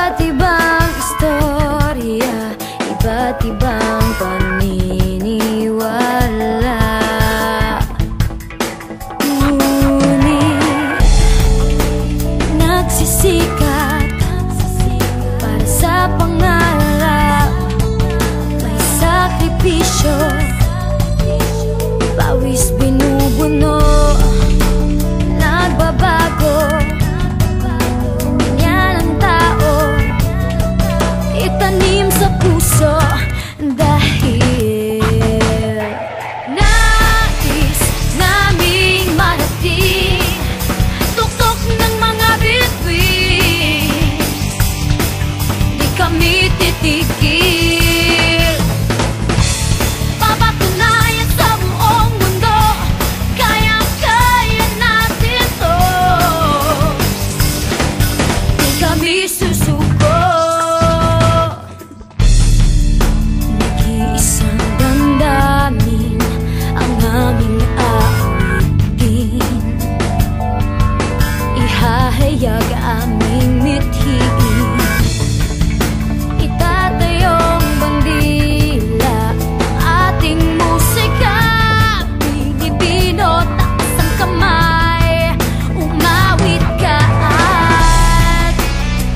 Iba't ibang istorya, iba't ibang paniniwala. Ngunit nagsisikap para sa pangarap. May sakripisyo, pawis binubuno, nagbabago. Itanim sa puso dahil nais naming marating tuktok ng mga bituin. Di kami titigil, papatunayan sa buong mundo, kaya-kaya natin to. Di kami susuko. Ihahayag aming mithiin, itatayong bandila ang ating musika. Pilipino, taas ang kamay, umawit ka at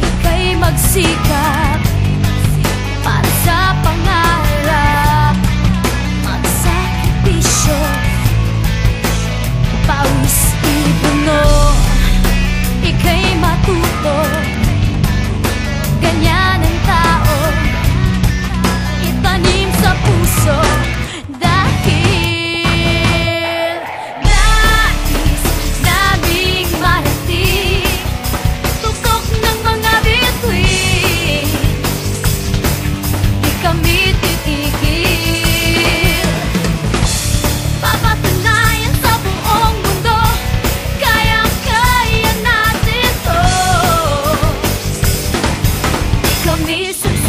ika'y magsikap para sa pangarap. Magsakripisyo, pawis ibuno, ika'y matuto. Ganyan ang tao, itanim sa puso dahil nais naming marating tuktok ng mga bituin. Di kami titigil, papatunayan sa buong mundo, kaya-kaya natin to. Di kami susuko.